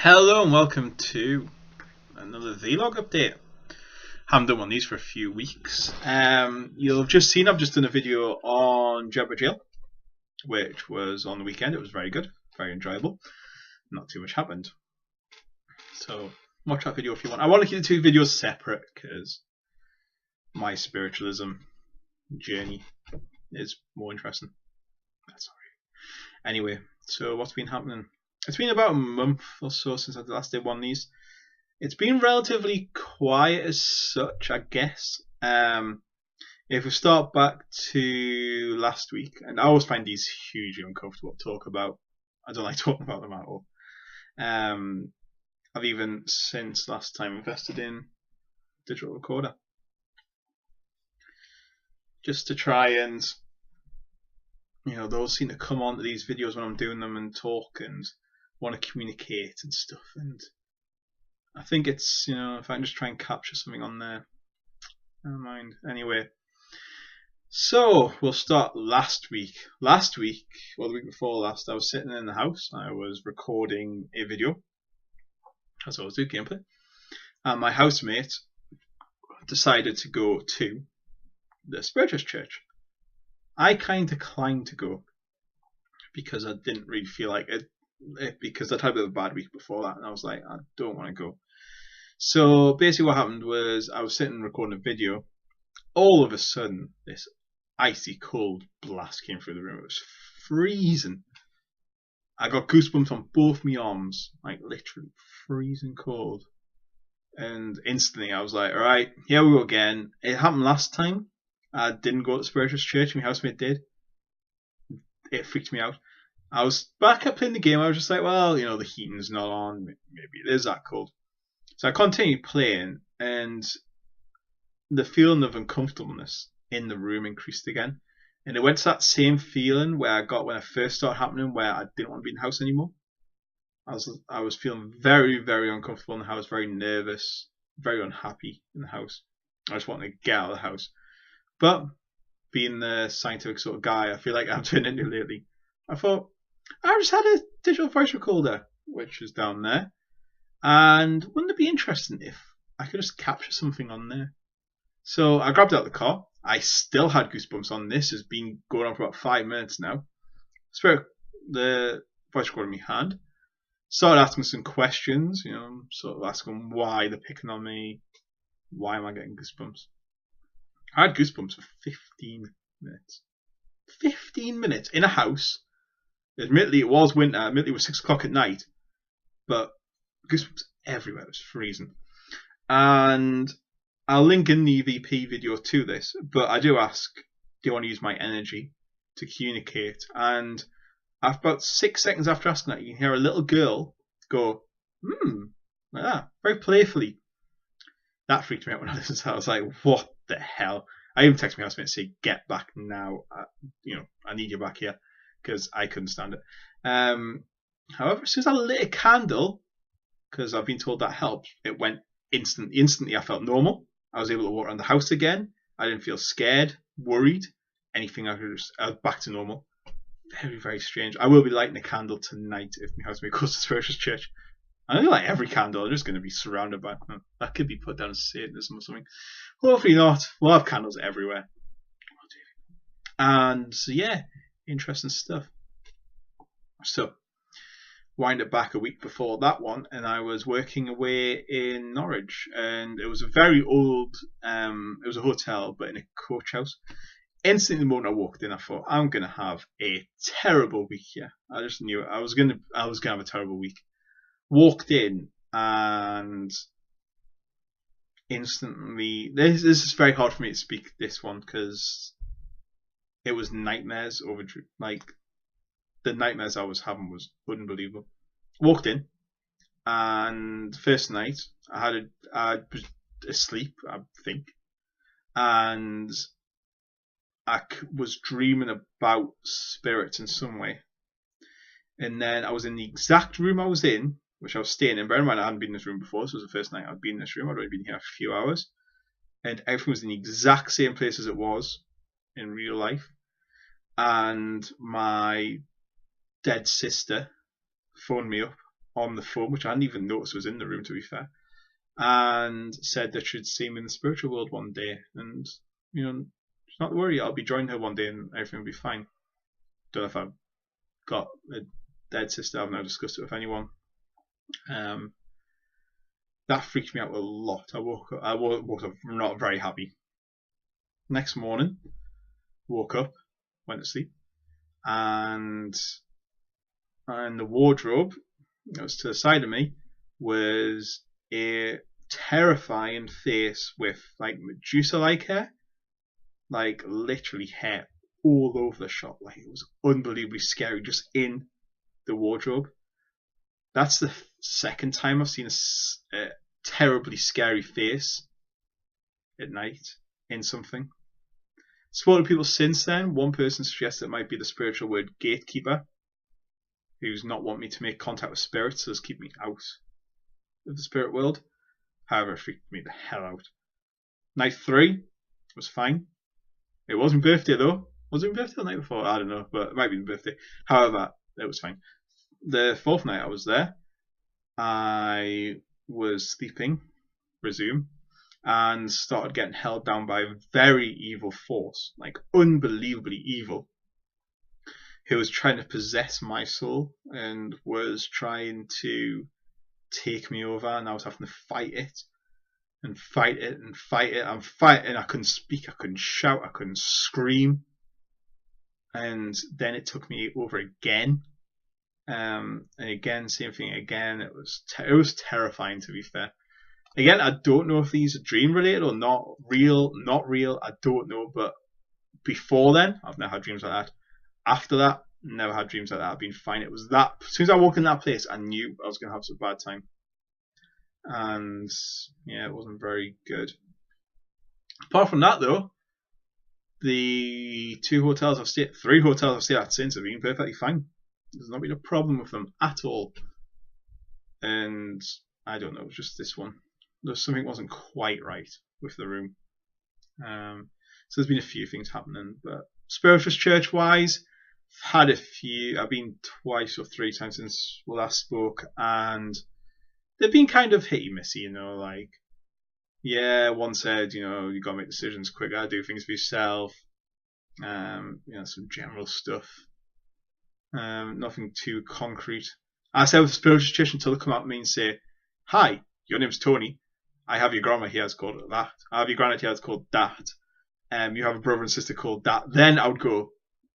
Hello and welcome to another vlog update. Haven't done one of these for a few weeks. You'll have just seen I've just done a video on Jedburgh Jail, which was on the weekend. It was very good, very enjoyable. Not too much happened. So watch that video if you want. I want to keep the two videos separate because my spiritualism journey is more interesting. That's alright. Anyway, so what's been happening? It's been about a month or so since I last did one of these. It's been relatively quiet as such, I guess. If we start back to last week, and I always find these hugely uncomfortable to talk about. I don't like talking about them at all. I've even since last time invested in digital recorder. Just to try and, those seem to come on to these videos when I'm doing them and talk and want to communicate and stuff, and I think it's, if I can just try and capture something on there, never mind. Anyway, so we'll start last week. Well, the week before last, I was sitting in the house. I was recording a video, as I always do, gameplay, and my housemate decided to go to the Spiritus Church. I kind of declined to go because I didn't really feel like it, because I'd had a bit of a bad week before that, and I was like, I don't want to go. So basically what happened was I was sitting recording a video. All of a sudden, this icy cold blast came through the room. It was freezing. I got goosebumps on both my arms, like literally freezing cold. And instantly I was like, alright, here we go again. It happened last time. I didn't go to the Spiritus Church, my housemate did. It freaked me out. I was back up playing the game. I was just like, well, the heating's not on. Maybe it is that cold. So I continued playing, and the feeling of uncomfortableness in the room increased again. And it went to that same feeling where I got when it first started happening, where I didn't want to be in the house anymore. I was feeling very, very uncomfortable in the house, very nervous, very unhappy in the house. I just wanted to get out of the house. But being the scientific sort of guy I feel like I've turned into lately, I thought, I just had a digital voice recorder, which is down there, and wouldn't it be interesting if I could just capture something on there? So I grabbed out the car. I still had goosebumps on this. It's been going on for about 5 minutes now. Spirit, the voice recorder in my hand. Started asking some questions, sort of asking why they're picking on me. Why am I getting goosebumps? I had goosebumps for 15 minutes. 15 minutes in a house. Admittedly, it was winter. Admittedly, it was 6 o'clock at night. But goosebumps everywhere. It was freezing. And I'll link in the EVP video to this. But I do ask, do you want to use my energy to communicate? And after about 6 seconds after asking that, you can hear a little girl go, like that, very playfully. That freaked me out when I listened to that. I was like, what the hell? I even texted my housemate to say, get back now. I need you back here, because I couldn't stand it. However, as soon as I lit a candle, because I've been told that helps, it went instantly. Instantly, I felt normal. I was able to walk around the house again. I didn't feel scared, worried, anything. I was back to normal. Very, very strange. I will be lighting a candle tonight if my housemate goes to Spiritus Church. I'm going to light every candle. I'm just going to be surrounded by them. That could be put down as Satanism or something. Hopefully not. We'll have candles everywhere. And so, yeah, interesting stuff. So, wind it back a week before that one, and I was working away in Norwich, and it was a very old, it was a hotel, but in a coach house. Instantly, the moment I walked in, I thought, I'm going to have a terrible week here. I just knew it. I was going to have a terrible week. Walked in, and instantly, this is very hard for me to speak this one because it was nightmares over, like, the nightmares I was having was unbelievable. Walked in, and first night I was asleep, I think, and I was dreaming about spirits in some way. And then I was in the exact room I was in, which I was staying in. Bear in mind, I hadn't been in this room before. This was the first night I'd been in this room. I'd already been here a few hours. And everything was in the exact same place as it was in real life. And my dead sister phoned me up on the phone, which I hadn't even noticed was in the room, to be fair, and said that she'd see me in the spiritual world one day, and not to worry, I'll be joining her one day and everything will be fine. Don't know if I've got a dead sister. I've not discussed it with anyone. That freaked me out a lot. I woke up not very happy. Next morning, woke up, went to sleep, and the wardrobe that was to the side of me was a terrifying face with like Medusa-like hair, like literally hair all over the shop. Like it was unbelievably scary just in the wardrobe. That's the second time I've seen a terribly scary face at night in something. Spoke to people since then. One person suggested it might be the spiritual word gatekeeper, who's not want me to make contact with spirits, so just keep me out of the spirit world. However, it freaked me the hell out. Night 3 was fine. It wasn't birthday though. Was it birthday the night before? I don't know, but it might be the birthday. However, it was fine. The 4th night I was there, I was sleeping, resume, and started getting held down by a very evil force, like unbelievably evil, who was trying to possess my soul and was trying to take me over, and I was having to fight it and fight it and fight it. I'm fighting. I couldn't speak. I couldn't shout. I couldn't scream. And then it took me over again. And again, same thing again. It was terrifying, to be fair. Again, I don't know if these are dream related or not real. I don't know. But before then, I've never had dreams like that. After that, never had dreams like that. I've been fine. It was that as soon as I walked in that place, I knew I was going to have some bad time. And yeah, it wasn't very good. Apart from that, though, the 3 hotels I've stayed at since have been perfectly fine. There's not been a problem with them at all. And I don't know, just this one. There's something wasn't quite right with the room. So there's been a few things happening, but spiritualist church wise, I've had a few. I've been twice or 3 times since we last spoke, and they've been kind of hitty missy, like, yeah, one said, you gotta make decisions quicker, do things for yourself, some general stuff, nothing too concrete. I said with the spiritual church until they come up to me and say, hi, your name's Tony, I have your grandma here, it's called that, I have your granddad here, it's called that, you have a brother and sister called that, then I would go,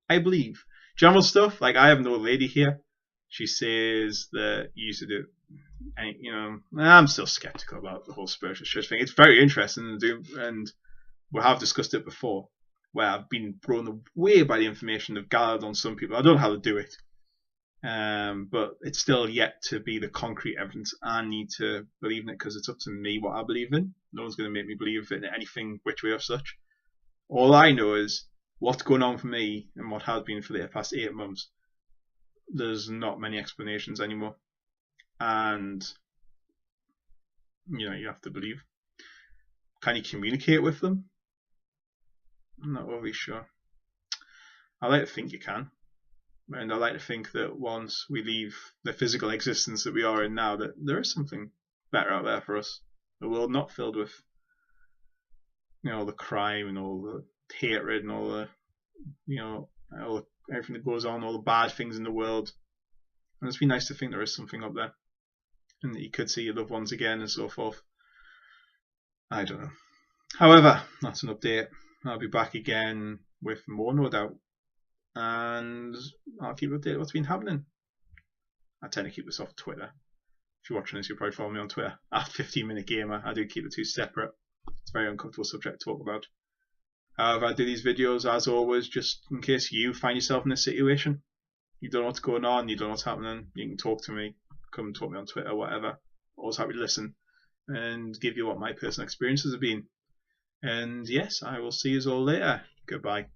I believe. General stuff, like I have an old lady here, she says that you used to do, and I'm still skeptical about the whole spiritual church thing. It's very interesting to do, and we have discussed it before, where I've been blown away by the information I've gathered on some people. I don't know how to do it, but it's still yet to be the concrete evidence. I need to believe in it because it's up to me what I believe in. No one's going to make me believe in anything which way or such. All I know is what's going on for me and what has been for the past 8 months. There's not many explanations anymore. And, you have to believe. Can you communicate with them? I'm not really sure. I like to think you can. And I like to think that once we leave the physical existence that we are in now, that there is something better out there for us. A world not filled with, all the crime and all the hatred and all the, everything that goes on, all the bad things in the world. And it's been nice to think there is something up there. And that you could see your loved ones again and so forth. I don't know. However, that's an update. I'll be back again with more, no doubt. And I'll keep you updated what's been happening. I tend to keep this off Twitter. If you're watching this, you'll probably follow me on Twitter at 15Minute Gamer. I do keep the two separate. It's a very uncomfortable subject to talk about. However, I do these videos, as always, just in case you find yourself in this situation. You don't know what's going on, you don't know what's happening, you can talk to me. Come and talk to me on Twitter, whatever. Always happy to listen and give you what my personal experiences have been. And yes, I will see you all later. Goodbye.